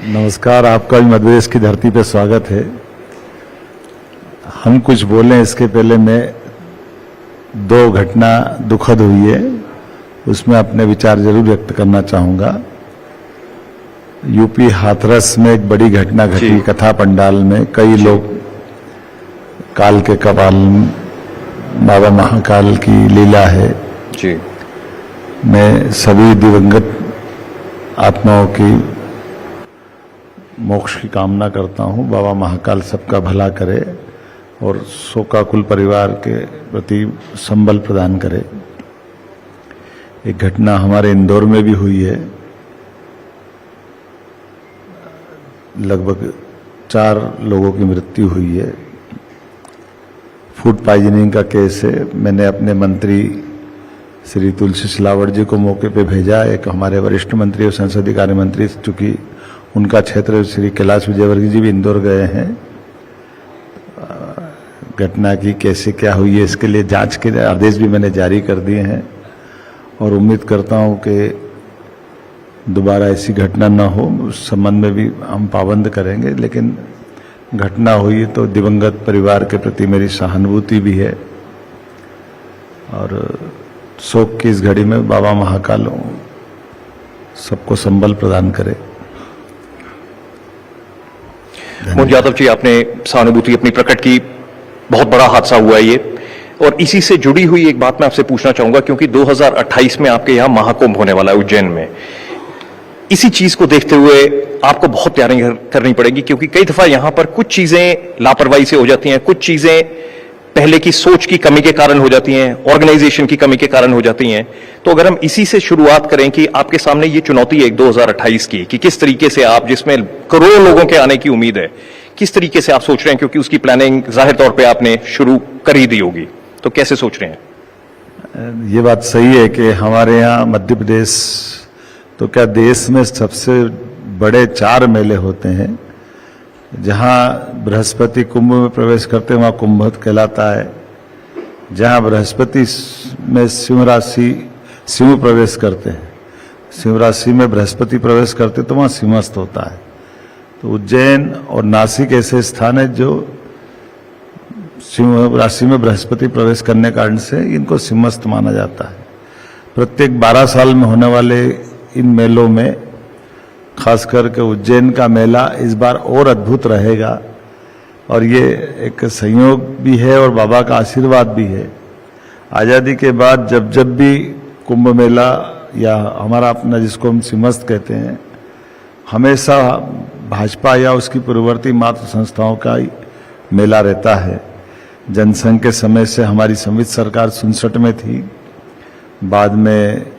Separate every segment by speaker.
Speaker 1: नमस्कार, आपका भी मध्य प्रदेश की धरती पे स्वागत है। हम कुछ बोलें इसके पहले मैं दो घटना दुखद हुई है, उसमें अपने विचार जरूर व्यक्त करना चाहूँगा। यूपी हाथरस में एक बड़ी घटना घटी, कथा पंडाल में कई लोग काल के कपाल, बाबा महाकाल की लीला है जी। मैं सभी दिवंगत आत्माओं की मोक्ष की कामना करता हूं। बाबा महाकाल सबका भला करे और शोकाकुल परिवार के प्रति संबल प्रदान करे। एक घटना हमारे इंदौर में भी हुई है, लगभग 4 लोगों की मृत्यु हुई है। फूड पॉइजनिंग का केस है। मैंने अपने मंत्री श्री तुलसी सिलावट जी को मौके पे भेजा। एक हमारे वरिष्ठ मंत्री और संसदीय कार्य मंत्री, चूंकि उनका क्षेत्र श्री कैलाश विजयवर्गीय जी भी इंदौर गए हैं। घटना की कैसे क्या हुई है इसके लिए जांच के आदेश भी मैंने जारी कर दिए हैं और उम्मीद करता हूं कि दोबारा ऐसी घटना न हो। उस संबंध में भी हम पाबंद करेंगे, लेकिन घटना हुई तो दिवंगत परिवार के प्रति मेरी सहानुभूति भी है और शोक की इस घड़ी में बाबा महाकाल सबको संबल प्रदान करे।
Speaker 2: मोहन यादव जी, आपने सहानुभूति अपनी प्रकट की। बहुत बड़ा हादसा हुआ है ये, और इसी से जुड़ी हुई एक बात मैं आपसे पूछना चाहूंगा, क्योंकि 2028 में आपके यहाँ महाकुंभ होने वाला है उज्जैन में। इसी चीज को देखते हुए आपको बहुत तैयारी करनी पड़ेगी, क्योंकि कई दफा यहां पर कुछ चीजें लापरवाही से हो जाती हैं, कुछ चीजें पहले की सोच की कमी के कारण हो जाती हैं, ऑर्गेनाइजेशन की कमी के कारण हो जाती हैं। तो अगर हम इसी से शुरुआत करें कि आपके सामने ये चुनौती है 2028 की, कि किस तरीके से आप, जिसमें करोड़ों लोगों के आने की उम्मीद है, किस तरीके से आप सोच रहे हैं, क्योंकि उसकी प्लानिंग जाहिर तौर पे आपने शुरू कर ही दी होगी, तो कैसे सोच रहे हैं?
Speaker 1: ये बात सही है कि हमारे यहाँ मध्य प्रदेश तो क्या देश में सबसे बड़े 4 मेले होते हैं। जहाँ बृहस्पति कुंभ में प्रवेश करते हैं वहाँ कुंभत कहलाता है। जहाँ बृहस्पति में सिंह राशि सिंह प्रवेश करते हैं, सिंह राशि में बृहस्पति प्रवेश करते तो वहाँ सिंहस्थ होता है। तो उज्जैन और नासिक ऐसे स्थान है जो सिंह राशि में बृहस्पति प्रवेश करने के कारण से इनको सिंहस्थ माना जाता है। प्रत्येक 12 साल में होने वाले इन मेलों में खास करके उज्जैन का मेला इस बार और अद्भुत रहेगा और ये एक संयोग भी है और बाबा का आशीर्वाद भी है। आज़ादी के बाद जब जब भी कुंभ मेला या हमारा अपना जिसको हम सिंहस्थ कहते हैं, हमेशा भाजपा या उसकी पूर्ववर्ती मातृ संस्थाओं का ही मेला रहता है। जनसंघ के समय से हमारी संवित सरकार 67 में थी, बाद में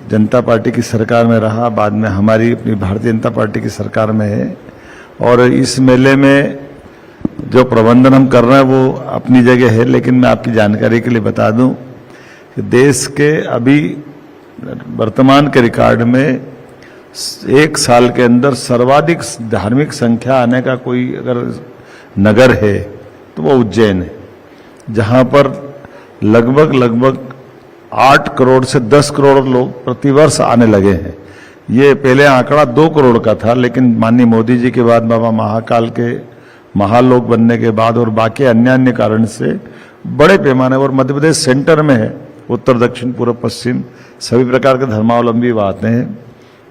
Speaker 1: जनता पार्टी की सरकार में रहा, बाद में हमारी अपनी भारतीय जनता पार्टी की सरकार में है। और इस मेले में जो प्रबंधन हम कर रहे हैं वो अपनी जगह है, लेकिन मैं आपकी जानकारी के लिए बता दूं कि देश के अभी वर्तमान के रिकॉर्ड में 1 साल के अंदर सर्वाधिक धार्मिक संख्या आने का कोई अगर नगर है तो वो उज्जैन है, जहां पर लगभग 8 करोड़ से 10 करोड़ लोग प्रतिवर्ष आने लगे हैं। ये पहले आंकड़ा 2 करोड़ का था, लेकिन माननीय मोदी जी के बाद, बाबा महाकाल के महालोक बनने के बाद और बाकी अन्य कारण से बड़े पैमाने, और मध्य प्रदेश सेंटर में है, उत्तर दक्षिण पूर्व पश्चिम सभी प्रकार के धर्मावलंबी आते हैं।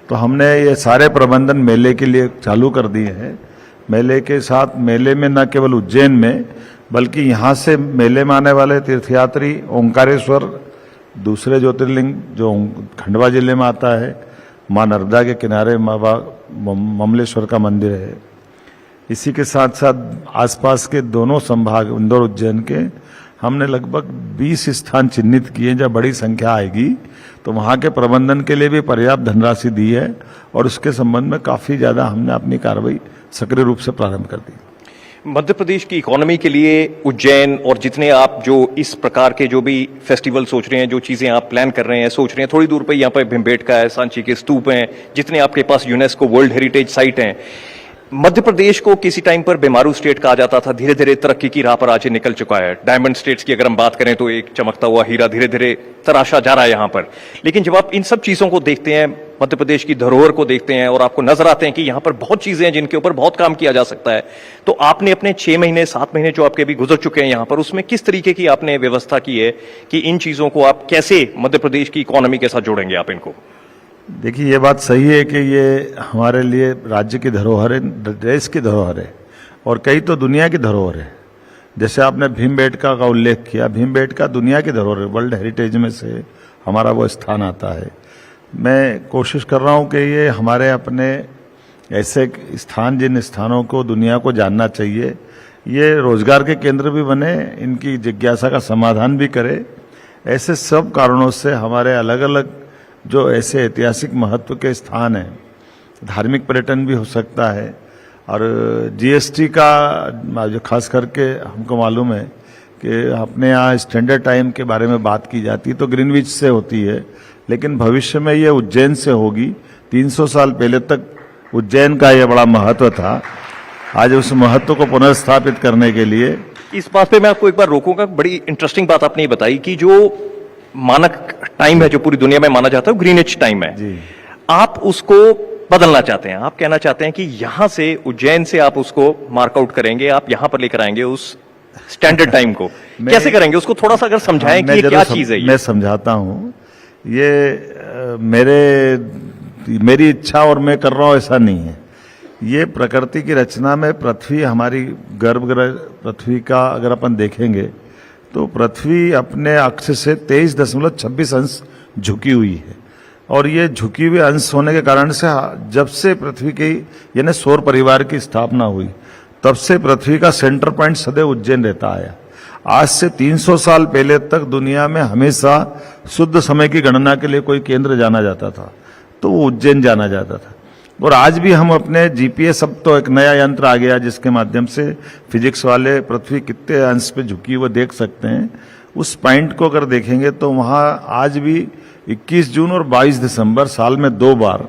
Speaker 1: तो हमने ये सारे प्रबंधन मेले के लिए चालू कर दिए हैं। मेले के साथ मेले में न केवल उज्जैन में बल्कि यहाँ से मेले में आने वाले तीर्थयात्री ओंकारेश्वर, दूसरे ज्योतिर्लिंग जो खंडवा जिले में आता है, मां नर्मदा के किनारे ममलेश्वर का मंदिर है। इसी के साथ साथ आसपास के दोनों संभाग इंदौर उज्जैन के हमने लगभग 20 स्थान चिन्हित किए जब बड़ी संख्या आएगी तो वहाँ के प्रबंधन के लिए भी पर्याप्त धनराशि दी है और उसके संबंध में काफ़ी ज़्यादा हमने अपनी कार्रवाई सक्रिय रूप से प्रारंभ कर दी।
Speaker 2: मध्य प्रदेश की इकोनॉमी के लिए उज्जैन और जितने आप जो इस प्रकार के जो भी फेस्टिवल सोच रहे हैं, जो चीजें आप प्लान कर रहे हैं, सोच रहे हैं, थोड़ी दूर पे यहाँ पे भीमबेटका है, सांची के स्तूप हैं, जितने आपके पास यूनेस्को वर्ल्ड हेरिटेज साइट हैं, मध्य प्रदेश को किसी टाइम पर बीमारू स्टेट कहा जाता था, धीरे धीरे तरक्की की राह पर आज ये निकल चुका है। डायमंड स्टेट्स की अगर हम बात करें तो एक चमकता हुआ हीरा धीरे धीरे तराशा जा रहा है यहां पर। लेकिन जब आप इन सब चीजों को देखते हैं, मध्य प्रदेश की धरोहर को देखते हैं और आपको नजर आते हैं कि यहां पर बहुत चीजें हैं जिनके ऊपर बहुत काम किया जा सकता है, तो आपने अपने 6 महीने 7 महीने जो आपके अभी गुजर चुके हैं यहां पर, उसमें किस तरीके की आपने व्यवस्था की है कि इन चीजों को आप कैसे मध्य प्रदेश की इकोनॉमी के साथ जोड़ेंगे आप इनको?
Speaker 1: देखिए, ये बात सही है कि ये हमारे लिए राज्य की धरोहर है, देश की धरोहर है और कई तो दुनिया की धरोहर है। जैसे आपने भीमबेटका का उल्लेख किया, भीमबेटका दुनिया की धरोहर है, वर्ल्ड हेरिटेज में से हमारा वो स्थान आता है। मैं कोशिश कर रहा हूँ कि ये हमारे अपने ऐसे स्थान, जिन स्थानों को दुनिया को जानना चाहिए, ये रोजगार के केंद्र भी बने, इनकी जिज्ञासा का समाधान भी करे। ऐसे सब कारणों से हमारे अलग अलग जो ऐसे ऐतिहासिक महत्व के स्थान हैं, धार्मिक पर्यटन भी हो सकता है। और जीएसटी का जो खास करके हमको मालूम है कि अपने यहाँ स्टैंडर्ड टाइम के बारे में बात की जाती है तो ग्रीनविच से होती है, लेकिन भविष्य में ये उज्जैन से होगी। 300 साल पहले तक उज्जैन का ये बड़ा महत्व था। आज उस महत्व को पुनर्स्थापित करने के लिए
Speaker 2: इस बात पे मैं आपको एक बार रोकूंगा। बड़ी इंटरेस्टिंग बात आपने ये बताई कि जो मानक टाइम है जो पूरी दुनिया में माना जाता है, ग्रीनिच टाइम है
Speaker 1: जी।
Speaker 2: आप उसको बदलना चाहते हैं। आप कहना चाहते हैं कि यहां से, उज्जैन से आप उसको मार्कआउट करेंगे, आप यहां पर लेकर आएंगे उस स्टैंडर्ड टाइम को। कैसे करेंगे उसको, थोड़ा सा अगर समझाएं कि ये क्या चीज है।
Speaker 1: मैं समझाता हूं। ये मेरी इच्छा और मैं कर रहा हूं ऐसा नहीं है। ये प्रकृति की रचना में पृथ्वी, हमारी गर्भगृह पृथ्वी का अगर अपन देखेंगे तो पृथ्वी अपने अक्ष से 23.26 अंश झुकी हुई है। और ये झुकी हुई अंश होने के कारण से जब से पृथ्वी की यानी सौर परिवार की स्थापना हुई, तब से पृथ्वी का सेंटर पॉइंट सदैव उज्जैन रहता आया। आज से 300 साल पहले तक दुनिया में हमेशा शुद्ध समय की गणना के लिए कोई केंद्र जाना जाता था तो वो उज्जैन जाना जाता था। और आज भी हम अपने जीपीएस, अब तो एक नया यंत्र आ गया जिसके माध्यम से फिजिक्स वाले पृथ्वी कितने अंश पे झुकी वो देख सकते हैं। उस पॉइंट को अगर देखेंगे तो वहां आज भी 21 जून और 22 दिसंबर साल में 2 बार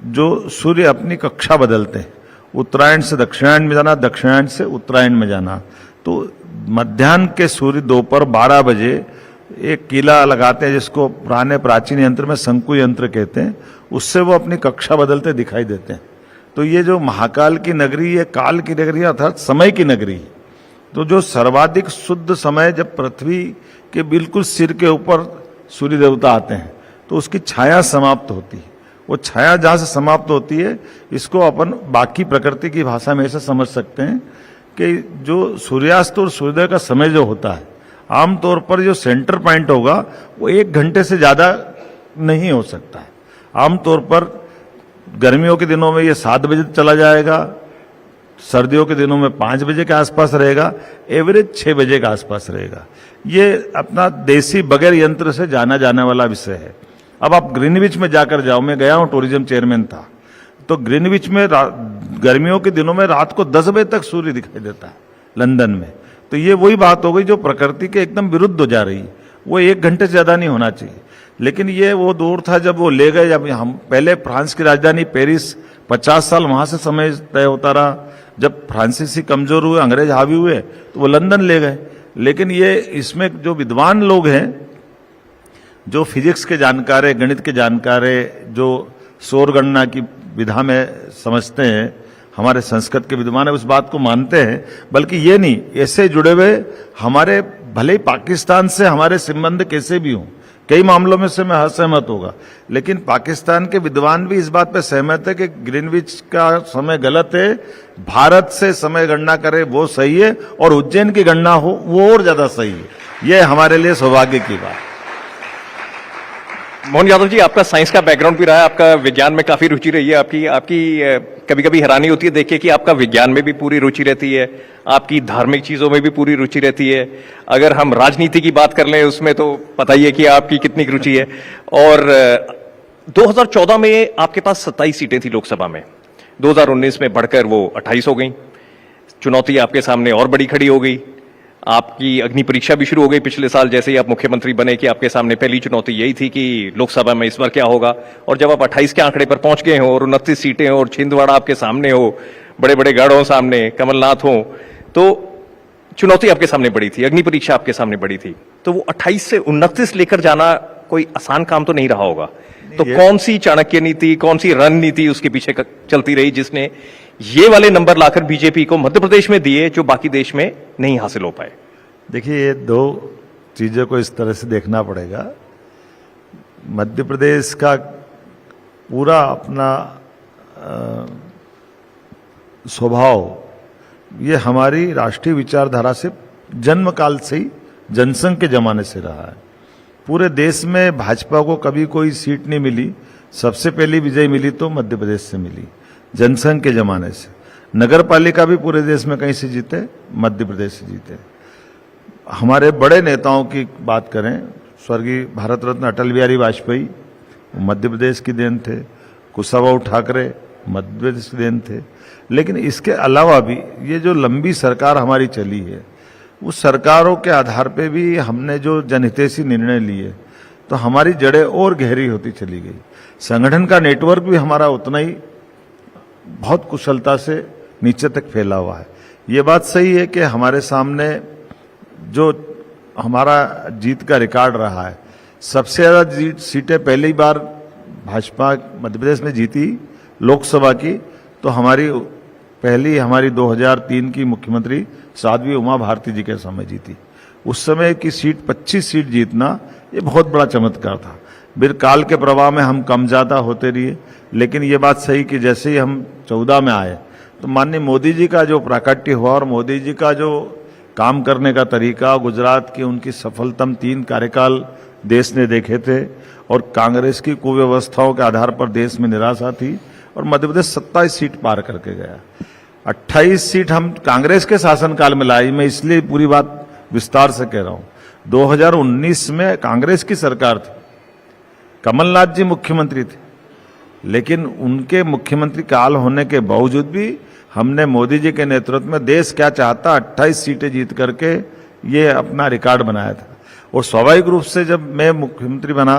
Speaker 1: जो सूर्य अपनी कक्षा बदलते हैं, उत्तरायण से दक्षिणायन में जाना, दक्षिणायन से उत्तरायण में जाना। तो मध्याह्न के सूर्य दोपहर 12 बजे एक कीला लगाते हैं जिसको पुराने प्राचीन यंत्र में शंकु यंत्र कहते हैं, उससे वो अपनी कक्षा बदलते दिखाई देते हैं। तो ये जो महाकाल की नगरी, ये काल की नगरी अर्थात समय की नगरी। तो जो सर्वाधिक शुद्ध समय जब पृथ्वी के बिल्कुल सिर के ऊपर सूर्य देवता आते हैं तो उसकी छाया समाप्त होती है। वो छाया जहां से समाप्त होती है, इसको अपन बाकी प्रकृति की भाषा में ऐसे समझ सकते हैं कि जो सूर्यास्त और सूर्योदय का समय जो होता है, आमतौर पर जो सेंटर पॉइंट होगा वो 1 घंटे से ज्यादा नहीं हो सकता है। आमतौर पर गर्मियों के दिनों में ये 7 बजे चला जाएगा, सर्दियों के दिनों में 5 बजे के आसपास रहेगा, एवरेज 6 बजे के आसपास रहेगा। ये अपना देसी बगैर यंत्र से जाना जाने वाला विषय है। अब आप ग्रीनविच में जाकर जाओ, मैं गया हूं, टूरिज्म चेयरमैन था, तो ग्रीनविच में गर्मियों के दिनों में रात को 10 बजे तक सूर्य दिखाई देता है लंदन में। तो ये वही बात हो गई जो प्रकृति के एकदम विरुद्ध हो जा रही है। वो 1 घंटे से ज्यादा नहीं होना चाहिए। लेकिन ये वो दौर था जब वो ले गए, जब हम पहले फ्रांस की राजधानी पेरिस 50 साल वहां से समय तय होता रहा। जब फ्रांसीसी कमजोर हुए, अंग्रेज हावी हुए, तो वो लंदन ले गए। लेकिन ये इसमें जो विद्वान लोग हैं, जो फिजिक्स के जानकार है, गणित के जानकार है, जो सौर गणना की विधा में समझते हैं, हमारे संस्कृत के विद्वान है, उस बात को मानते हैं। बल्कि ये नहीं, ऐसे जुड़े हुए हमारे, भले ही पाकिस्तान से हमारे संबंध कैसे भी हों, कई मामलों में से मैं असहमत होगा, लेकिन पाकिस्तान के विद्वान भी इस बात पे सहमत है कि ग्रीनविच का समय गलत है, भारत से समय गणना करे वो सही है, और उज्जैन की गणना हो वो और ज्यादा सही है। ये हमारे लिए सौभाग्य की बात।
Speaker 2: मोहन यादव जी, आपका साइंस का बैकग्राउंड भी रहा है, आपका विज्ञान में काफी रुचि रही है। आपकी कभी कभी हैरानी होती है देखिए कि आपका विज्ञान में भी पूरी रुचि रहती है, आपकी धार्मिक चीजों में भी पूरी रुचि रहती है। अगर हम राजनीति की बात कर लें उसमें तो पता ही है कि आपकी कितनी रुचि है। और 2014 में आपके पास 27 सीटें थी लोकसभा में, 2019 में बढ़कर वो 28 हो गई। चुनौती आपके सामने और बड़ी खड़ी हो गई। आपकी अग्नि परीक्षा भी शुरू हो गई पिछले साल जैसे ही आप मुख्यमंत्री बने कि आपके सामने पहली चुनौती यही थी कि लोकसभा में इस बार क्या होगा। और जब आप 28 के आंकड़े पर पहुंच गए हो और 29 सीटें हो और छिंदवाड़ा आपके सामने हो, बड़े बड़े गढ़ हो सामने, कमलनाथ हो, तो चुनौती आपके सामने बड़ी थी, अग्नि परीक्षा आपके सामने बड़ी थी। तो वो 28 से 29 लेकर जाना कोई आसान काम तो नहीं रहा होगा। तो कौन सी चाणक्य नीति, कौन सी रणनीति उसके पीछे चलती रही जिसने ये वाले नंबर लाकर बीजेपी को मध्य प्रदेश में दिए जो बाकी देश में नहीं हासिल हो पाए?
Speaker 1: देखिए, ये दो चीजों को इस तरह से देखना पड़ेगा। मध्य प्रदेश का पूरा अपना स्वभाव ये हमारी राष्ट्रीय विचारधारा से जन्म काल से ही, जनसंघ के जमाने से रहा है। पूरे देश में भाजपा को कभी कोई सीट नहीं मिली, सबसे पहली विजय मिली तो मध्य प्रदेश से मिली, जनसंघ के जमाने से। नगर पालिका भी पूरे देश में कहीं से जीते, मध्य प्रदेश से जीते। हमारे बड़े नेताओं की बात करें, स्वर्गीय भारत रत्न अटल बिहारी वाजपेयी मध्य प्रदेश की देन थे, कुशाभाऊ ठाकरे मध्य प्रदेश की देन थे। लेकिन इसके अलावा भी ये जो लंबी सरकार हमारी चली है, उस सरकारों के आधार पे भी हमने जो जनहितैषी निर्णय लिए तो हमारी जड़ें और गहरी होती चली गई। संगठन का नेटवर्क भी हमारा उतना ही बहुत कुशलता से नीचे तक फैला हुआ है। ये बात सही है कि हमारे सामने जो हमारा जीत का रिकॉर्ड रहा है, सबसे ज्यादा सीटें पहली बार भाजपा मध्य प्रदेश में जीती लोकसभा की, तो हमारी 2003 की मुख्यमंत्री साध्वी उमा भारती जी के समय जीती। उस समय की सीट 25 सीट जीतना ये बहुत बड़ा चमत्कार था। फिर काल के प्रवाह में हम कम ज्यादा होते रहिए, लेकिन ये बात सही कि जैसे ही हम 14 में आए तो माननीय मोदी जी का जो प्राकट्य हुआ और मोदी जी का जो काम करने का तरीका, गुजरात की उनकी सफलतम 3 कार्यकाल देश ने देखे थे और कांग्रेस की कुव्यवस्थाओं के आधार पर देश में निराशा थी और मध्य प्रदेश 27 सीट पार करके गया। 28 सीट हम कांग्रेस के शासनकाल में लाई। मैं इसलिए पूरी बात विस्तार से कह रहा हूं। 2019 में कांग्रेस की सरकार थी, कमलनाथ जी मुख्यमंत्री थे, लेकिन उनके मुख्यमंत्री काल होने के बावजूद भी हमने मोदी जी के नेतृत्व में देश क्या चाहता 28 सीटें जीत करके ये अपना रिकॉर्ड बनाया था। और स्वाभाविक रूप से जब मैं मुख्यमंत्री बना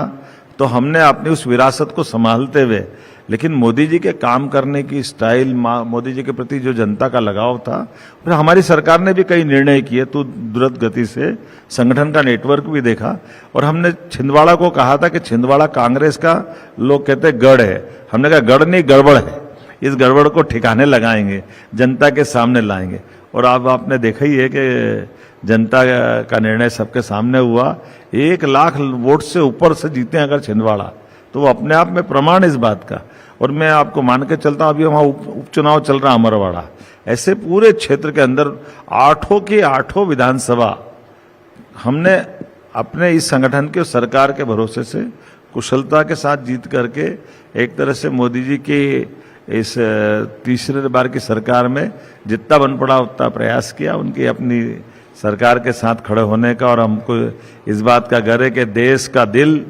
Speaker 1: तो हमने अपनी उस विरासत को संभालते हुए, लेकिन मोदी जी के काम करने की स्टाइल, मोदी जी के प्रति जो जनता का लगाव था, फिर हमारी सरकार ने भी कई निर्णय किए तो द्रुत गति से संगठन का नेटवर्क भी देखा। और हमने छिंदवाड़ा को कहा था कि छिंदवाड़ा कांग्रेस का, लोग कहते गढ़ है, हमने कहा गढ़ नहीं गड़बड़ है, इस गड़बड़ को ठिकाने लगाएंगे, जनता के सामने लाएंगे। और अब आपने देखा ही है कि जनता का निर्णय सबके सामने हुआ। 1 लाख वोट से ऊपर से जीते अगर छिंदवाड़ा, तो वो अपने आप में प्रमाण इस बात का। और मैं आपको मान के चलता हूं, अभी वहां उपचुनाव चल रहा अमरवाड़ा, ऐसे पूरे क्षेत्र के अंदर 8 की 8 विधानसभा हमने अपने इस संगठन के सरकार के भरोसे से कुशलता के साथ जीत करके एक तरह से मोदी जी की इस तीसरे बार की सरकार में जितना बन पड़ा उतना प्रयास किया उनकी अपनी सरकार के साथ खड़े होने का। और हमको इस बात का गर्व है कि देश का दिल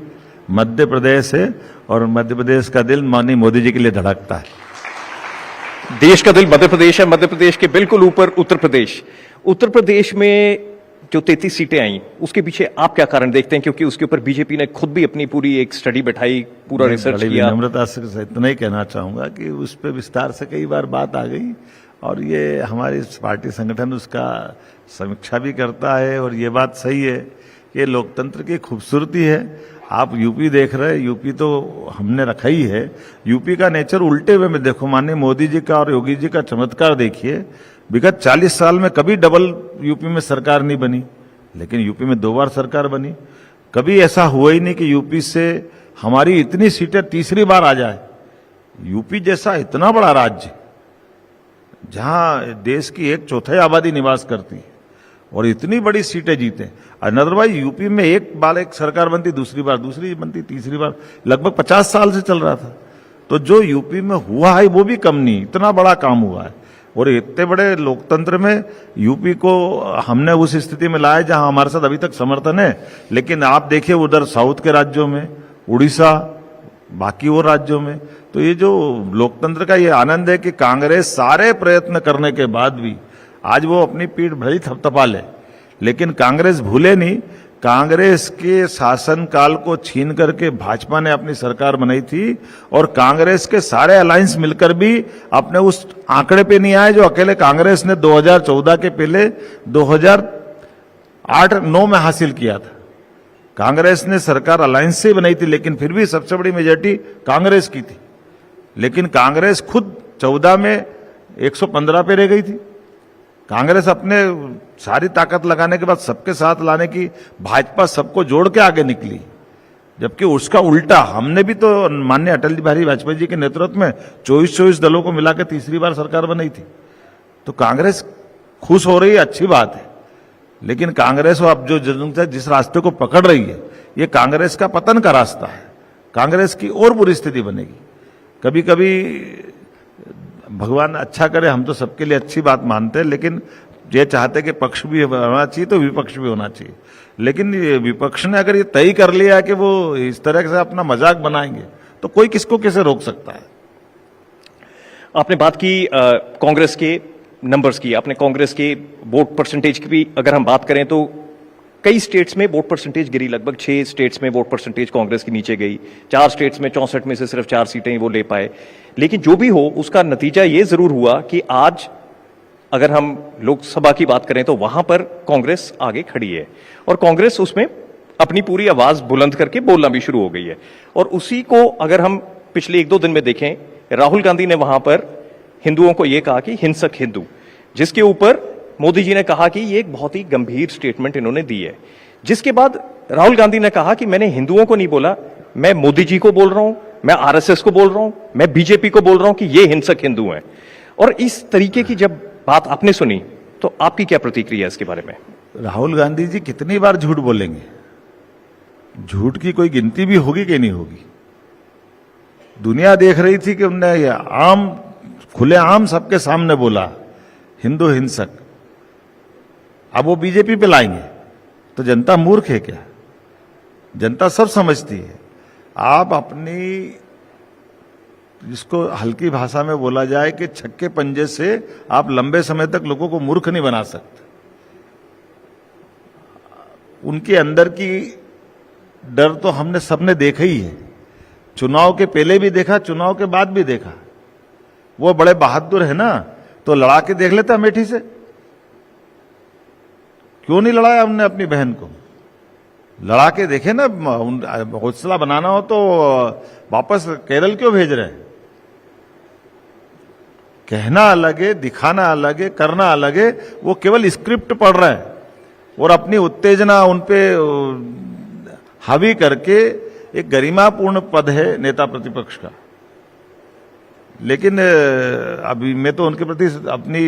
Speaker 1: मध्य प्रदेश है और मध्य प्रदेश का दिल माननीय मोदी जी के लिए धड़कता है।
Speaker 2: देश का दिल मध्य प्रदेश है, मध्य प्रदेश के बिल्कुल ऊपर उत्तर प्रदेश। उत्तर प्रदेश में जो 33 सीटें आई, उसके पीछे आप क्या कारण देखते हैं? क्योंकि उसके ऊपर बीजेपी ने खुद भी अपनी पूरी एक स्टडी बैठाई, पूरा रिसर्च किया।
Speaker 1: विनम्रता से इतना ही कहना चाहूंगा कि उस पर विस्तार से कई बार बात आ गई और ये हमारी पार्टी संगठन उसका समीक्षा भी करता है। और ये बात सही है कि लोकतंत्र की खूबसूरती है। आप यूपी देख रहे हैं, यूपी तो हमने रखा ही है, यूपी का नेचर उल्टे हुए में देखो। माननीय मोदी जी का और योगी जी का चमत्कार देखिए। विगत 40 साल में कभी डबल यूपी में सरकार नहीं बनी, लेकिन यूपी में 2 बार सरकार बनी। कभी ऐसा हुआ ही नहीं कि यूपी से हमारी इतनी सीटें तीसरी बार आ जाए। यूपी जैसा इतना बड़ा राज्य जहां देश की 1/4 आबादी निवास करती है और इतनी बड़ी सीटें जीते। अदरवाइज यूपी में एक बार एक सरकार बनती, दूसरी बार दूसरी बनती, तीसरी बार, लगभग 50 साल से चल रहा था। तो जो यूपी में हुआ है वो भी कम नहीं, इतना बड़ा काम हुआ है। और इतने बड़े लोकतंत्र में यूपी को हमने उस स्थिति में लाया जहां हमारे साथ अभी तक समर्थन है। लेकिन आप देखिए उधर साउथ के राज्यों में, उड़ीसा, बाकी और राज्यों में, तो ये जो लोकतंत्र का ये आनंद है कि कांग्रेस सारे प्रयत्न करने के बाद भी आज वो अपनी पीठ भली थपथपा ले, लेकिन कांग्रेस भूले नहीं, कांग्रेस के शासनकाल को छीन करके भाजपा ने अपनी सरकार बनाई थी और कांग्रेस के सारे अलायंस मिलकर भी अपने उस आंकड़े पे नहीं आए जो अकेले कांग्रेस ने 2014 के पहले 2008-9 में हासिल किया था। कांग्रेस ने सरकार अलायंस से बनाई थी, लेकिन फिर भी सबसे बड़ी मेजॉरिटी कांग्रेस की थी। लेकिन कांग्रेस खुद 14 में 115 पे रह गई थी। कांग्रेस अपने सारी ताकत लगाने के बाद सबके साथ लाने की, भाजपा सबको जोड़ के आगे निकली, जबकि उसका उल्टा हमने भी तो माननीय अटल बिहारी वाजपेयी जी के नेतृत्व में 24 दलों को मिलाकर तीसरी बार सरकार बनाई थी। तो कांग्रेस खुश हो रही है, अच्छी बात है, लेकिन कांग्रेस अब जो जिस रास्ते को पकड़ रही है, ये कांग्रेस का पतन का रास्ता है। कांग्रेस की और बुरी स्थिति बनेगी। कभी कभी भगवान अच्छा करे, हम तो सबके लिए अच्छी बात मानते हैं, लेकिन ये चाहते कि पक्ष भी होना चाहिए तो विपक्ष भी होना चाहिए। लेकिन विपक्ष ने अगर ये तय कर लिया कि वो इस तरह से अपना मजाक बनाएंगे तो कोई किसको कैसे रोक सकता है।
Speaker 2: आपने बात की कांग्रेस के नंबर्स की, आपने कांग्रेस के वोट परसेंटेज की भी अगर हम बात करें तो कई स्टेट्स में वोट परसेंटेज गिरी, लगभग 6 स्टेट्स में वोट परसेंटेज कांग्रेस की नीचे गई, 4 स्टेट्स में 64 में से सिर्फ 4 सीटें वो ले पाए। लेकिन जो भी हो, उसका नतीजा ये जरूर हुआ कि आज अगर हम लोकसभा की बात करें तो वहां पर कांग्रेस आगे खड़ी है और कांग्रेस उसमें अपनी पूरी आवाज बुलंद करके बोलना भी शुरू हो गई है। और उसी को अगर हम पिछले 1-2 दिन में देखें, राहुल गांधी ने वहां पर हिंदुओं को यह कहा कि हिंसक हिंदू, जिसके ऊपर मोदी जी ने कहा कि ये एक बहुत ही गंभीर स्टेटमेंट इन्होंने दी है। जिसके बाद राहुल गांधी ने कहा कि मैंने हिंदुओं को नहीं बोला, मैं मोदी जी को बोल रहा हूं, मैं आरएसएस को बोल रहा हूं, मैं बीजेपी को बोल रहा हूं कि ये हिंसक हिंदू हैं। और इस तरीके की जब बात आपने सुनी तो आपकी क्या प्रतिक्रिया है इसके बारे में?
Speaker 1: राहुल गांधी जी कितनी बार झूठ बोलेंगे? झूठ की कोई गिनती भी होगी कि नहीं होगी? दुनिया देख रही थी कि उन्होंने आम खुलेआम सबके सामने बोला हिंदू हिंसक। अब वो बीजेपी पे लाएंगे तो जनता मूर्ख है क्या? जनता सब समझती है। आप अपनी, जिसको हल्की भाषा में बोला जाए कि छक्के पंजे से आप लंबे समय तक लोगों को मूर्ख नहीं बना सकते। उनके अंदर की डर तो हमने सबने देखा ही है, चुनाव के पहले भी देखा, चुनाव के बाद भी देखा। वो बड़े बहादुर है ना, तो लड़ा के देख लेता अमेठी से। क्यों नहीं लड़ाया हमने अपनी बहन को? लड़ा के देखे ना, हौसला बनाना हो तो वापस केरल क्यों भेज रहे हैं? कहना अलग है, दिखाना अलग है, करना अलग है। वो केवल स्क्रिप्ट पढ़ रहे हैं और अपनी उत्तेजना उनपे हावी करके एक गरिमापूर्ण पद है नेता प्रतिपक्ष का। लेकिन अभी मैं तो उनके प्रति अपनी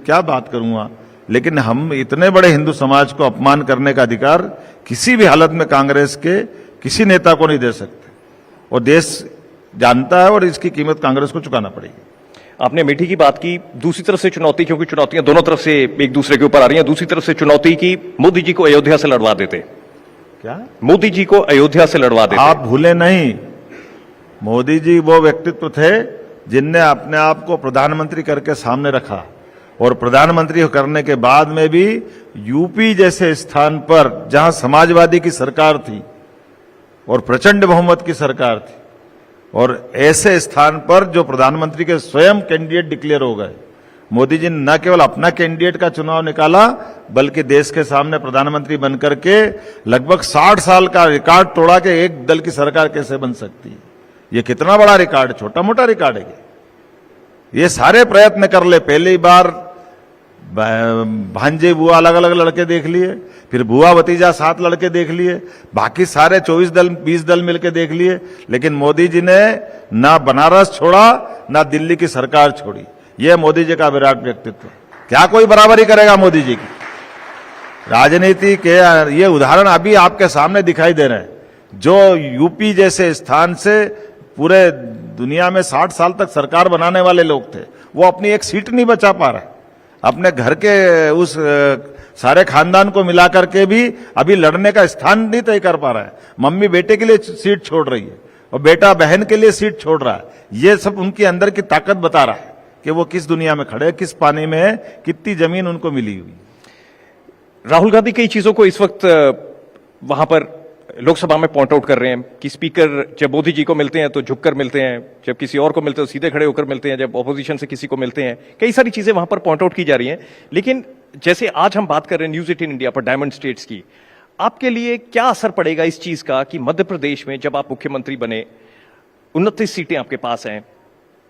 Speaker 1: क्या बात करूंगा, लेकिन हम इतने बड़े हिंदू समाज को अपमान करने का अधिकार किसी भी हालत में कांग्रेस के किसी नेता को नहीं दे सकते, और देश जानता है और इसकी कीमत कांग्रेस को चुकाना पड़ेगी।
Speaker 2: आपने अमेठी की बात की, दूसरी तरफ से चुनौती, क्योंकि चुनौतियां दोनों तरफ से एक दूसरे के ऊपर आ रही हैं, दूसरी तरफ से चुनौती की मोदी जी को अयोध्या से लड़वा देते।
Speaker 1: क्या
Speaker 2: मोदी जी को अयोध्या से लड़वा देते?
Speaker 1: आप भूले नहीं, मोदी जी वो व्यक्तित्व थे जिनने अपने आप को प्रधानमंत्री करके सामने रखा, और प्रधानमंत्री करने के बाद में भी यूपी जैसे स्थान पर जहां समाजवादी की सरकार थी और प्रचंड बहुमत की सरकार थी, और ऐसे स्थान पर जो प्रधानमंत्री के स्वयं कैंडिडेट डिक्लेयर हो गए, मोदी जी ने न केवल अपना कैंडिडेट का चुनाव निकाला बल्कि देश के सामने प्रधानमंत्री बनकर के लगभग 60 साल का रिकॉर्ड तोड़ा कि एक दल की सरकार कैसे बन सकती है। ये कितना बड़ा रिकॉर्ड, छोटा मोटा रिकॉर्ड है ये सारे प्रयत्न कर ले। पहली बार भांजे बुआ अलग अलग लड़के देख लिए, फिर बुआ भतीजा 7 लड़के देख लिए, बाकी सारे 24 दल 20 दल मिलके देख लिए, लेकिन मोदी जी ने ना बनारस छोड़ा ना दिल्ली की सरकार छोड़ी। यह मोदी जी का विराट व्यक्तित्व। क्या कोई बराबरी करेगा मोदी जी की? राजनीति के ये उदाहरण अभी आपके सामने दिखाई दे रहे हैं, जो यूपी जैसे स्थान से पूरे दुनिया में 60 साल तक सरकार बनाने वाले लोग थे, वो अपनी एक सीट नहीं बचा पा रहे। अपने घर के उस सारे खानदान को मिलाकर के भी अभी लड़ने का स्थान नहीं तय कर पा रहा है। मम्मी बेटे के लिए सीट छोड़ रही है और बेटा बहन के लिए सीट छोड़ रहा है। ये सब उनके अंदर की ताकत बता रहा है कि वो किस दुनिया में खड़े, किस पानी में है, कितनी जमीन उनको मिली हुई।
Speaker 2: राहुल गांधी कई चीजों को इस वक्त वहां पर लोकसभा में पॉइंट आउट कर रहे हैं कि स्पीकर जब मोदी जी को मिलते हैं तो झुककर मिलते हैं, जब किसी और को मिलते हैं तो सीधे खड़े होकर मिलते हैं, जब ऑपोजिशन से किसी को मिलते हैं, कई सारी चीजें वहां पर पॉइंट आउट की जा रही हैं। लेकिन जैसे आज हम बात कर रहे हैं न्यूज 18 इंडिया पर डायमंड स्टेट्स की, आपके लिए क्या असर पड़ेगा इस चीज का कि मध्य प्रदेश में जब आप मुख्यमंत्री बने 29 सीटें आपके पास हैं,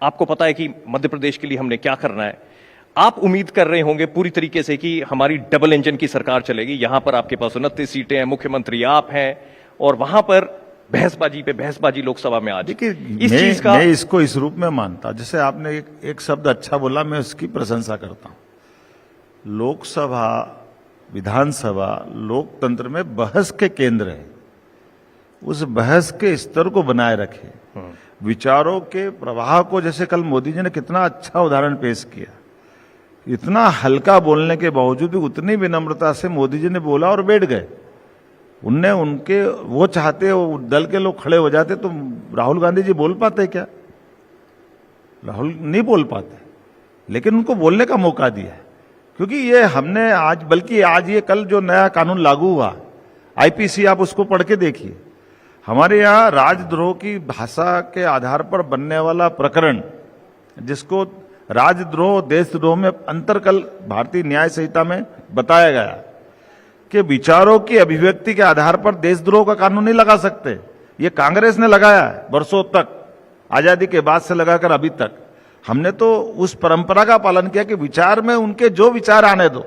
Speaker 2: आपको पता है कि मध्य प्रदेश के लिए हमने क्या करना है, आप उम्मीद कर रहे होंगे पूरी तरीके से कि हमारी डबल इंजन की सरकार चलेगी, यहां पर आपके पास 29 सीटें हैं, मुख्यमंत्री आप हैं, और वहां पर बहसबाजी पे बहसबाजी लोकसभा में आज
Speaker 1: देखिए,
Speaker 2: इस चीज का
Speaker 1: मैं इसको इस रूप में मानता, जैसे आपने एक शब्द अच्छा बोला, मैं उसकी प्रशंसा करता हूं। लोकसभा, विधानसभा लोकतंत्र में बहस के केंद्र है, उस बहस के स्तर को बनाए रखे, विचारों के प्रवाह को, जैसे कल मोदी जी ने कितना अच्छा उदाहरण पेश किया, इतना हल्का बोलने के बावजूद भी उतनी विनम्रता से मोदी जी ने बोला और बैठ गए। उनने उनके वो चाहते, वो दल के लोग खड़े हो जाते तो राहुल गांधी जी बोल पाते क्या? राहुल नहीं बोल पाते, लेकिन उनको बोलने का मौका दिया है। क्योंकि ये हमने आज, बल्कि आज ये कल जो नया कानून लागू हुआ आईपीसी, आप उसको पढ़ के देखिए। हमारे यहाँ राजद्रोह की भाषा के आधार पर बनने वाला प्रकरण, जिसको राजद्रोह देशद्रोह में अंतर कल भारतीय न्याय संहिता में बताया गया कि विचारों की अभिव्यक्ति के आधार पर देशद्रोह का कानून नहीं लगा सकते। ये कांग्रेस ने लगाया है वर्षों तक, आजादी के बाद से लगाकर अभी तक। हमने तो उस परंपरा का पालन किया कि विचार में उनके जो विचार आने दो,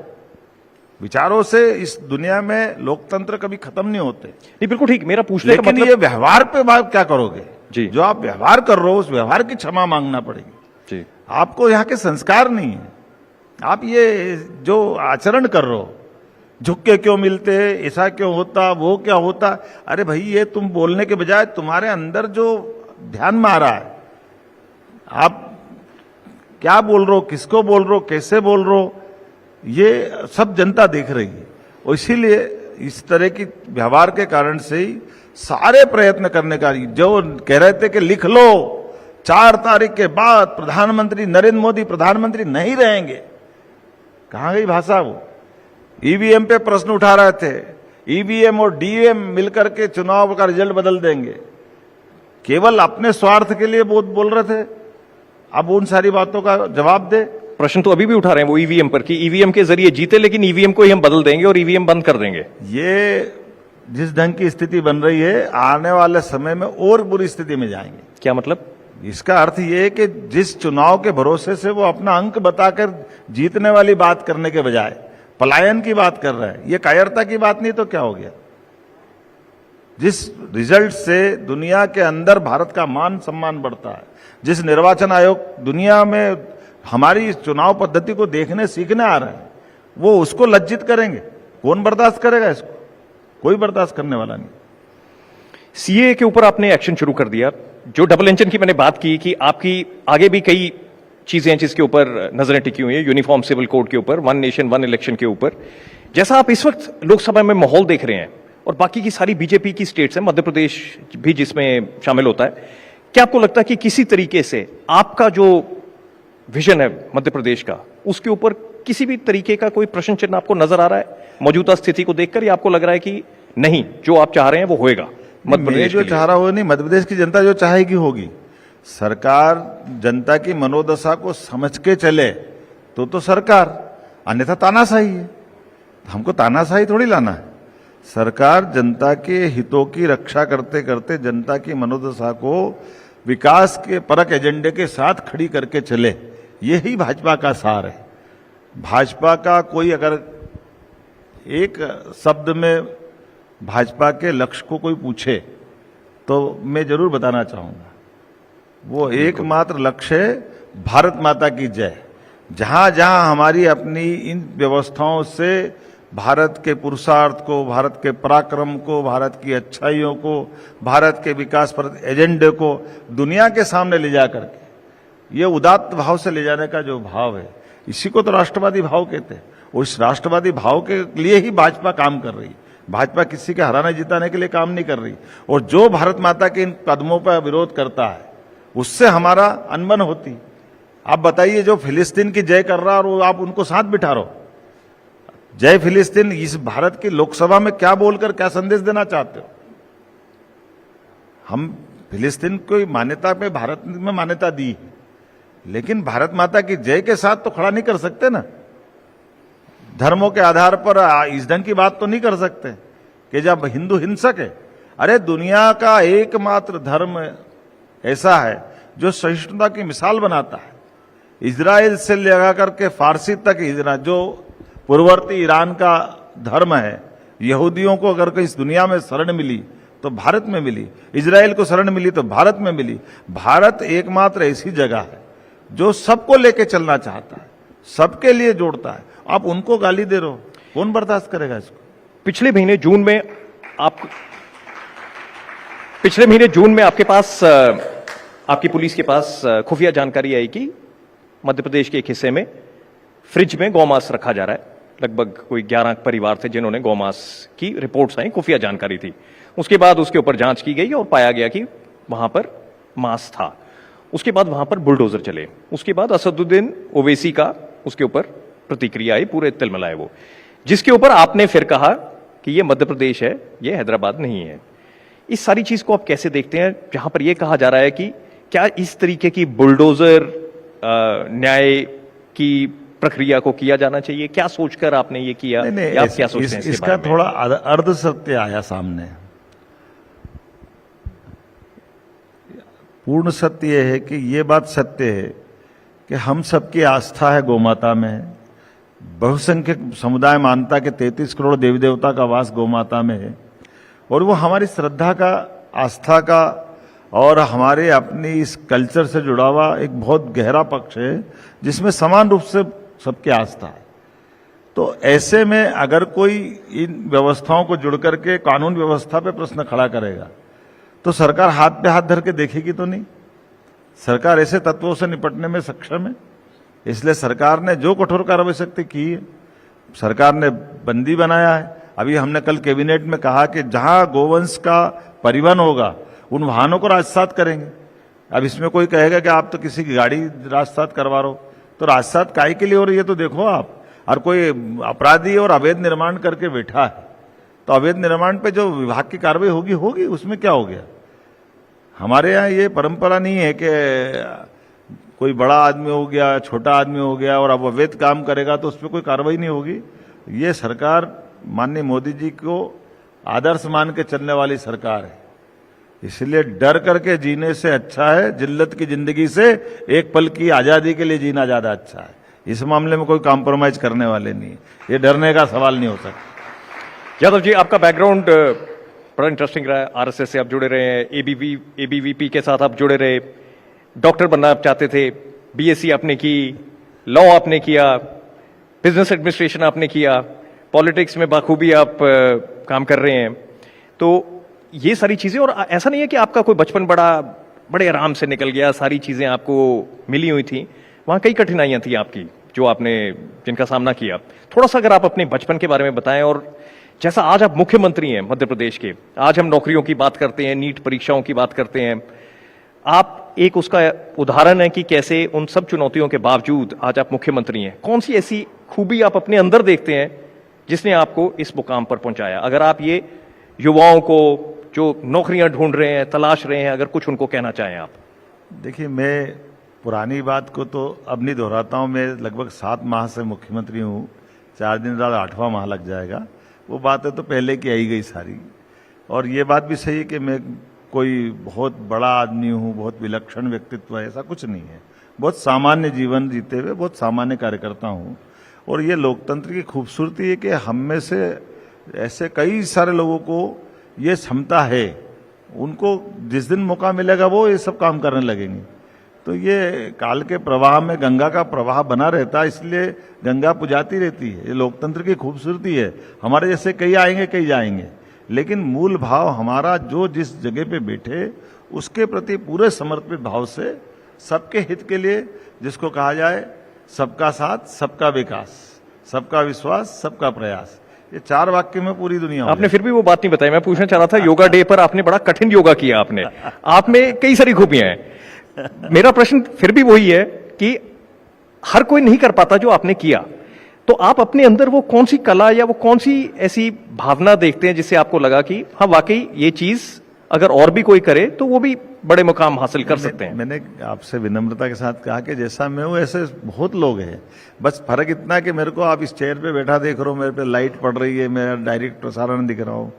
Speaker 1: विचारों से इस दुनिया में लोकतंत्र कभी खत्म नहीं होते।
Speaker 2: नहीं, बिल्कुल ठीक। मेरा पूछने का
Speaker 1: लेकिन
Speaker 2: मतलब
Speaker 1: ये व्यवहार पे बात क्या करोगे
Speaker 2: जी,
Speaker 1: जो आप व्यवहार कर रहे हो उस व्यवहार की क्षमा मांगना पड़ेगी
Speaker 2: जी।
Speaker 1: आपको। यहाँ के संस्कार नहीं है, आप ये जो आचरण कर रहे हो, झुक के क्यों मिलते, ऐसा क्यों होता, वो क्या होता, अरे भाई ये तुम बोलने के बजाय तुम्हारे अंदर जो ध्यान में आ रहा है, आप क्या बोल रहे हो, किसको बोल रहे हो, कैसे बोल रहे हो, ये सब जनता देख रही है। और इसीलिए इस तरह की व्यवहार के कारण से ही सारे प्रयत्न करने का, जो कह रहे थे कि लिख लो 4 तारीख के बाद प्रधानमंत्री नरेंद्र मोदी प्रधानमंत्री नहीं रहेंगे, कहां गई भाषा? वो ईवीएम पे प्रश्न उठा रहे थे, ईवीएम और डीवीएम मिलकर के चुनाव का रिजल्ट बदल देंगे, केवल अपने स्वार्थ के लिए बोल रहे थे। अब उन सारी बातों का जवाब दे।
Speaker 2: प्रश्न तो अभी भी उठा रहे हैं वो ईवीएम पर कि ईवीएम के जरिए जीते, लेकिन ईवीएम को ही हम बदल देंगे और ईवीएम बंद कर देंगे।
Speaker 1: ये जिस ढंग की स्थिति बन रही है, आने वाले समय में और बुरी स्थिति में जाएंगे।
Speaker 2: क्या मतलब?
Speaker 1: इसका अर्थ ये है कि जिस चुनाव के भरोसे से वो अपना अंक बताकर जीतने वाली बात करने के बजाय पलायन की बात कर रहा है, ये कायरता की बात नहीं तो क्या हो गया? जिस रिजल्ट से दुनिया के अंदर भारत का मान सम्मान बढ़ता है, जिस निर्वाचन आयोग दुनिया में हमारी चुनाव पद्धति को देखने सीखने आ रहे हैं, वो उसको लज्जित करेंगे। कौन बर्दाश्त करेगा इसको? कोई बर्दाश्त करने वाला नहीं।
Speaker 2: सीए के ऊपर आपने एक्शन शुरू कर दिया। जो डबल इंजन की मैंने बात की कि आपकी आगे भी कई चीजें हैं जिसके ऊपर नजरें टिकी हुई है, यूनिफॉर्म सिविल कोड के ऊपर, 1 नेशन 1 इलेक्शन के ऊपर। जैसा आप इस वक्त लोकसभा में माहौल देख रहे हैं और बाकी की सारी बीजेपी की स्टेट्स हैं, मध्य प्रदेश भी जिसमें शामिल होता है, क्या आपको लगता है कि किसी तरीके से आपका जो विजन है मध्य प्रदेश का, उसके ऊपर किसी भी तरीके का कोई प्रश्न चिन्ह आपको नजर आ रहा है मौजूदा स्थिति को देखकर, या आपको लग रहा है कि नहीं, जो आप चाह रहे हैं वो होएगा मध्य प्रदेश?
Speaker 1: जो चाह रहा हो नहीं, मध्य प्रदेश की जनता जो चाहेगी होगी। सरकार जनता की मनोदशा को समझ के चले तो सरकार, अन्यथा तानाशाही है। हमको तानाशाही थोड़ी लाना है। सरकार जनता के हितों की रक्षा करते करते जनता की मनोदशा को विकास के परक एजेंडे के साथ खड़ी करके चले, यही भाजपा का सार है। भाजपा का कोई अगर एक शब्द में भाजपा के लक्ष्य को कोई पूछे तो मैं जरूर बताना चाहूंगा, वो एकमात्र लक्ष्य है भारत माता की जय। जहां जहां हमारी अपनी इन व्यवस्थाओं से भारत के पुरुषार्थ को, भारत के पराक्रम को, भारत की अच्छाइयों को, भारत के विकास पर एजेंडे को दुनिया के सामने ले जा करके, ये उदात्त भाव से ले जाने का जो भाव है, इसी को तो राष्ट्रवादी भाव कहते हैं। और इस राष्ट्रवादी भाव के लिए ही भाजपा काम कर रही है। भाजपा किसी के हराने जिताने के लिए काम नहीं कर रही। और जो भारत माता के इन कदमों पर विरोध करता है, उससे हमारा अनबन होती। आप बताइए, जो फिलिस्तीन की जय कर रहा है और आप उनको साथ बिठा रहे हो, जय फिलिस्तीन इस भारत की लोकसभा में क्या बोलकर क्या संदेश देना चाहते हो? हम फिलिस्तीन को मान्यता पे भारत में मान्यता दी है, लेकिन भारत माता की जय के साथ तो खड़ा नहीं कर सकते ना। धर्मों के आधार पर इस ढंग की बात तो नहीं कर सकते कि जब हिंदू हिंसक है। अरे दुनिया का एकमात्र धर्म ऐसा है जो सहिष्णुता की मिसाल बनाता है। इजराइल से लगा करके फारसी तक जो पूर्ववर्ती ईरान का धर्म है, यहूदियों को अगर इस दुनिया में शरण मिली तो भारत में मिली, इजराइल को शरण मिली तो भारत में मिली। भारत एकमात्र ऐसी जगह है जो सबको लेके चलना चाहता है, सबके लिए जोड़ता है। आप उनको गाली दे रहे हो, कौन बर्दाश्त करेगा इसको?
Speaker 2: पिछले महीने जून में आपके पास आपकी पुलिस के पास खुफिया जानकारी आई कि मध्य प्रदेश के एक हिस्से में फ्रिज में गौमांस रखा जा रहा है। लगभग कोई 11 परिवार थे जिन्होंने गौमांस की रिपोर्ट्स आई, खुफिया जानकारी थी। उसके बाद उसके ऊपर जांच की गई और पाया गया कि वहां पर मांस था। उसके बाद वहां पर बुलडोजर चले। उसके बाद असदुद्दीन ओवैसी का उसके ऊपर प्रतिक्रिया आई, पूरे तिलमिलाए वो, जिसके ऊपर आपने फिर कहा कि ये मध्य प्रदेश है, ये हैदराबाद नहीं है। इस सारी चीज को आप कैसे देखते हैं, जहां पर यह कहा जा रहा है कि क्या इस तरीके की बुलडोजर न्याय की प्रक्रिया को किया जाना चाहिए? क्या सोचकर आपने ये किया?
Speaker 1: नहीं,
Speaker 2: आप क्या सोचते हैं
Speaker 1: इसका थोड़ा अर्ध सत्य आया सामने। पूर्ण सत्य यह है कि ये बात सत्य है कि हम सबकी आस्था है गौमाता में। बहुसंख्यक समुदाय मानता कि 33 करोड़ देवी देवता का वास गौमाता में है, और वो हमारी श्रद्धा का, आस्था का और हमारे अपनी इस कल्चर से जुड़ा हुआ एक बहुत गहरा पक्ष है जिसमें समान रूप से सबकी आस्था है। तो ऐसे में अगर कोई इन व्यवस्थाओं को जुड़ करके कानून व्यवस्था पे प्रश्न खड़ा करेगा तो सरकार हाथ पे हाथ धर के देखेगी तो नहीं। सरकार ऐसे तत्वों से निपटने में सक्षम है, इसलिए सरकार ने जो कठोर कार्रवाई शक्ति की है, सरकार ने बंदी बनाया है। अभी हमने कल कैबिनेट में कहा कि जहां गोवंश का परिवहन होगा उन वाहनों को राजसात करेंगे। अब इसमें कोई कहेगा कि आप तो किसी की गाड़ी राजसात करवा रहे हो, तो राजसात काहे के लिए हो रही है तो देखो आप। और कोई अपराधी और अवैध निर्माण करके बैठा है तो अवैध निर्माण पे जो विभाग की कार्रवाई होगी, उसमें क्या हो गया? हमारे यहाँ ये परंपरा नहीं है कि कोई बड़ा आदमी हो गया, छोटा आदमी हो गया और अब अवैध काम करेगा तो उस पर कोई कार्रवाई नहीं होगी। ये सरकार माननीय मोदी जी को आदर्श मान के चलने वाली सरकार है, इसलिए डर करके जीने से अच्छा है जिल्लत की जिंदगी से एक पल की आजादी के लिए जीना ज्यादा अच्छा है। इस मामले में कोई कॉम्प्रोमाइज करने वाले नहीं, ये डरने का सवाल नहीं हो सकता।
Speaker 2: यादव जी, आपका बैकग्राउंड बड़ा इंटरेस्टिंग रहा है। आरएसएस से आप जुड़े रहे हैं, एबीवीपी के साथ आप जुड़े रहे, डॉक्टर बनना आप चाहते थे, बीएससी आपने की, लॉ आपने किया, बिजनेस एडमिनिस्ट्रेशन आपने किया, पॉलिटिक्स में बाखूबी आप काम कर रहे हैं। तो ये सारी चीजें, और ऐसा नहीं है कि आपका कोई बचपन बड़े आराम से निकल गया, सारी चीजें आपको मिली हुई थी। वहां कई कठिनाइयां थी आपकी जो आपने जिनका सामना किया। थोड़ा सा अगर आप अपने बचपन के बारे में बताएं, और जैसा आज आप मुख्यमंत्री हैं मध्य प्रदेश के, आज हम नौकरियों की बात करते हैं, नीट परीक्षाओं की बात करते हैं, आप एक उसका उदाहरण है कि कैसे उन सब चुनौतियों के बावजूद आज आप मुख्यमंत्री हैं। कौन सी ऐसी खूबी आप अपने अंदर देखते हैं जिसने आपको इस मुकाम पर पहुंचाया? अगर आप ये युवाओं को जो नौकरियां ढूंढ रहे हैं, तलाश रहे हैं, अगर कुछ उनको कहना चाहें आप।
Speaker 1: देखिए, मैं पुरानी बात को तो अब नहीं दोहराता हूं। मैं लगभग 7 माह से मुख्यमंत्री हूं, 4 दिन बाद 8वां माह लग जाएगा। वो बातें तो पहले की आई गई सारी, और ये बात भी सही है कि मैं कोई बहुत बड़ा आदमी हूं, बहुत विलक्षण व्यक्तित्व है, ऐसा कुछ नहीं है। बहुत सामान्य जीवन जीते हुए बहुत सामान्य कार्यकर्ता हूं। और ये लोकतंत्र की खूबसूरती है कि हम में से ऐसे कई सारे लोगों को ये क्षमता है, उनको जिस दिन मौका मिलेगा वो ये सब काम करने लगेंगे। तो ये काल के प्रवाह में गंगा का प्रवाह बना रहता है, इसलिए गंगा पुजाती रहती है। ये लोकतंत्र की खूबसूरती है। हमारे जैसे कई आएंगे कई जाएंगे, लेकिन मूल भाव हमारा जो जिस जगह पे बैठे उसके प्रति पूरे समर्पित भाव से सबके हित के लिए, जिसको कहा जाए सबका साथ, सबका विकास, सबका विश्वास, सबका प्रयास, ये 4 वाक्य में पूरी दुनिया।
Speaker 2: आपने फिर भी वो बात नहीं बताई। मैं पूछना चाह रहा था, योगा डे पर आपने बड़ा कठिन योगा किया, आपने आप में कई सारी खूबियां हैं। मेरा प्रश्न फिर भी वही है कि हर कोई नहीं कर पाता जो आपने किया। तो आप अपने अंदर वो कौन सी कला या वो कौन सी ऐसी भावना देखते हैं जिससे आपको लगा कि हाँ वाकई ये चीज अगर और भी कोई करे तो वो भी बड़े मुकाम हासिल कर सकते हैं?
Speaker 1: मैंने आपसे विनम्रता के साथ कहा कि जैसा मैं हूं ऐसे बहुत लोग हैं, बस फर्क इतना है कि मेरे को आप इस चेयर पे बैठा देख रहे हो, मेरे पे लाइट पड़ रही है, मेरा डायरेक्ट प्रसारण दिख रहा हूं,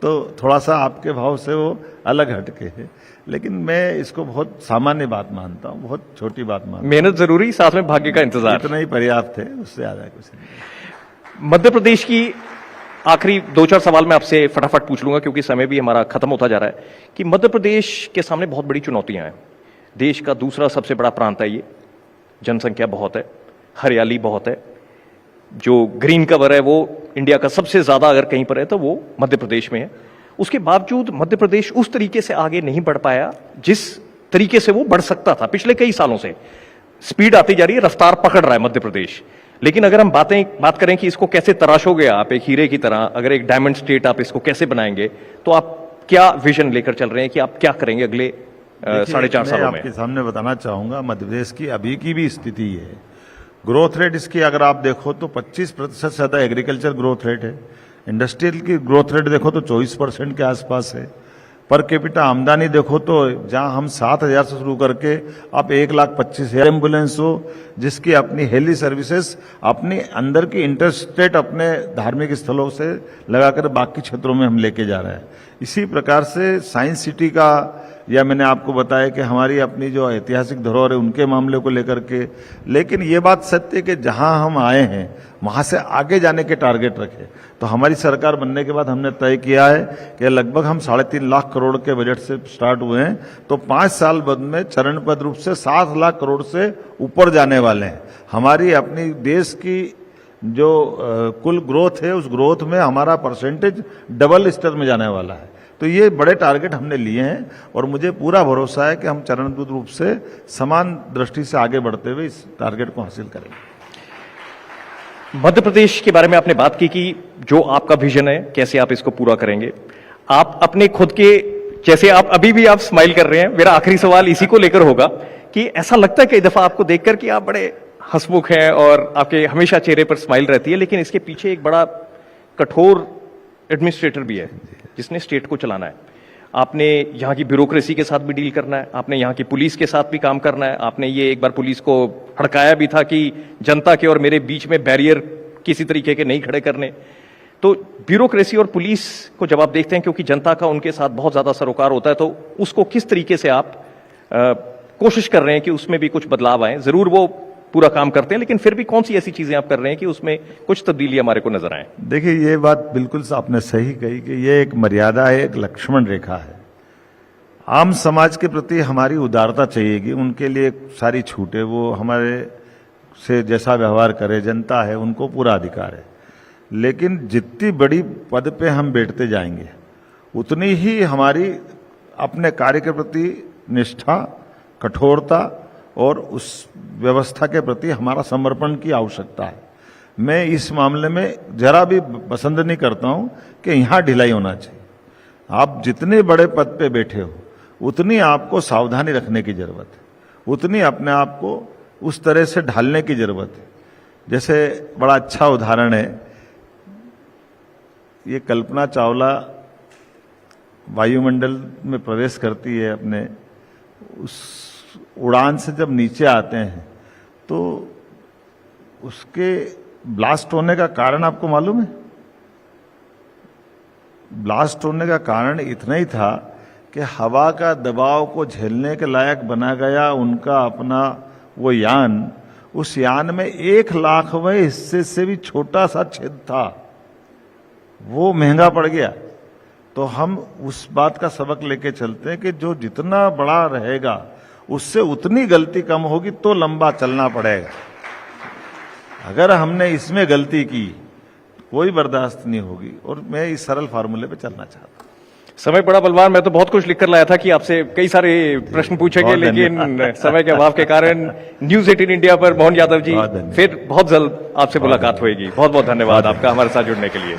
Speaker 1: तो थोड़ा सा आपके भाव से वो अलग हटके है, लेकिन मैं इसको बहुत सामान्य बात मानता हूँ, बहुत छोटी बात मानता हूँ।
Speaker 2: मेहनत जरूरी, साथ में भाग्य का इंतजार।
Speaker 1: इतना ही पर्याप्त है, उससे ज्यादा कुछ नहीं।
Speaker 2: मध्य प्रदेश की आखिरी 2-4 सवाल मैं आपसे फटाफट पूछ लूंगा क्योंकि समय भी हमारा खत्म होता जा रहा है कि मध्य प्रदेश के सामने बहुत बड़ी चुनौतियां हैं। देश का दूसरा सबसे बड़ा प्रांत है ये, जनसंख्या बहुत है, हरियाली बहुत है, जो ग्रीन कवर है वो इंडिया का सबसे ज्यादा अगर कहीं पर है तो वो मध्य प्रदेश में है। उसके बावजूद मध्य प्रदेश उस तरीके से आगे नहीं बढ़ पाया जिस तरीके से वो बढ़ सकता था। पिछले कई सालों से स्पीड आती जा रही है, रफ्तार पकड़ रहा है मध्य प्रदेश। लेकिन अगर हम बात करें कि इसको कैसे तराशोगे आप एक हीरे की तरह, अगर एक डायमंड स्टेट आप इसको कैसे बनाएंगे, तो आप क्या विजन लेकर चल रहे हैं कि आप क्या करेंगे अगले 4.5 सालों में?
Speaker 1: आपके सामने बताना चाहूंगा मध्य प्रदेश की अभी की भी स्थिति है। ग्रोथ रेट इसकी अगर आप देखो तो 25% से ज्यादा एग्रीकल्चर ग्रोथ रेट है, इंडस्ट्रियल की ग्रोथ रेट देखो तो 24% के आसपास है, पर कैपिटा आमदनी देखो तो जहां हम 7,000 से शुरू करके अब 1,25,000 एम्बुलेंस हो, जिसकी अपनी हेली सर्विसेज अपनी अंदर की इंटरस्टेट अपने धार्मिक स्थलों से लगाकर बाकी क्षेत्रों में हम लेके जा रहे हैं। इसी प्रकार से साइंस सिटी का, या मैंने आपको बताया कि हमारी अपनी जो ऐतिहासिक धरोहर है उनके मामले को लेकर के, लेकिन ये बात सत्य है कि जहां हम आए हैं वहां से आगे जाने के टारगेट रखे। तो हमारी सरकार बनने के बाद हमने तय किया है कि लगभग हम 3.5 लाख करोड़ के बजट से स्टार्ट हुए हैं, तो 5 साल बाद में चरणबद्ध रूप से 7 लाख करोड़ से ऊपर जाने वाले हैं। हमारी अपनी देश की जो कुल ग्रोथ है उस ग्रोथ में हमारा परसेंटेज डबल स्तर में जाने वाला है। तो ये बड़े टारगेट हमने लिए हैं और मुझे पूरा भरोसा है कि हम चरणबद्ध रूप से समान दृष्टि से आगे बढ़ते हुए इस टारगेट को हासिल करेंगे।
Speaker 2: मध्य प्रदेश के बारे में आपने बात की कि जो आपका विजन है कैसे आप इसको पूरा करेंगे। आप अपने खुद के, जैसे आप अभी भी आप स्माइल कर रहे हैं, मेरा आखिरी सवाल इसी को लेकर होगा कि ऐसा लगता है कई दफा आपको देखकर कि आप बड़े हंसमुख हैं और आपके हमेशा चेहरे पर स्माइल रहती है, लेकिन इसके पीछे एक बड़ा कठोर एडमिनिस्ट्रेटर भी है जिसने स्टेट को चलाना है। आपने यहाँ की ब्यूरोक्रेसी के साथ भी डील करना है, आपने यहाँ की पुलिस के साथ भी काम करना है। आपने ये एक बार पुलिस को हड़काया भी था कि जनता के और मेरे बीच में बैरियर किसी तरीके के नहीं खड़े करने। तो ब्यूरोक्रेसी और पुलिस को जब आप देखते हैं, क्योंकि जनता का उनके साथ बहुत ज्यादा सरोकार होता है, तो उसको किस तरीके से आप कोशिश कर रहे हैं कि उसमें भी कुछ बदलाव आए? जरूर वो पूरा काम करते हैं, लेकिन फिर भी कौन सी ऐसी चीजें आप कर रहे हैं कि उसमें कुछ तब्दीली हमारे को नजर आए?
Speaker 1: देखिए, ये बात बिल्कुल आपने सही कही कि ये एक मर्यादा है, एक लक्ष्मण रेखा है। आम समाज के प्रति हमारी उदारता चाहिएगी, उनके लिए सारी छूटें, वो हमारे से जैसा व्यवहार करे, जनता है उनको पूरा अधिकार है। लेकिन जितनी बड़ी पद पे हम बैठते जाएंगे उतनी ही हमारी अपने कार्य के प्रति निष्ठा, कठोरता और उस व्यवस्था के प्रति हमारा समर्पण की आवश्यकता है। मैं इस मामले में जरा भी पसंद नहीं करता हूं कि यहां ढिलाई होना चाहिए। आप जितने बड़े पद पे बैठे हो उतनी आपको सावधानी रखने की जरूरत है, उतनी अपने आप को उस तरह से ढालने की जरूरत है। जैसे बड़ा अच्छा उदाहरण है, ये कल्पना चावला वायुमंडल में प्रवेश करती है, अपने उस उड़ान से जब नीचे आते हैं तो उसके ब्लास्ट होने का कारण आपको मालूम है? ब्लास्ट होने का कारण इतना ही था कि हवा का दबाव को झेलने के लायक बना गया उनका अपना वो यान। उस यान में 1,00,000वें हिस्से से भी छोटा सा छेद था, वो महंगा पड़ गया। तो हम उस बात का सबक लेके चलते हैं कि जो जितना बड़ा रहेगा उससे उतनी गलती कम होगी, तो लंबा चलना पड़ेगा। अगर हमने इसमें गलती की कोई बर्दाश्त नहीं होगी, और मैं इस सरल फार्मूले पे चलना चाहता हूं।
Speaker 2: समय बड़ा बलवान, मैं तो बहुत कुछ लिख कर लाया था कि आपसे कई सारे प्रश्न पूछेंगे, लेकिन समय के अभाव के कारण न्यूज 18 इंडिया पर मोहन यादव जी, फिर बहुत जल्द आपसे मुलाकात होगी। बहुत बहुत धन्यवाद आपका हमारे साथ जुड़ने के लिए।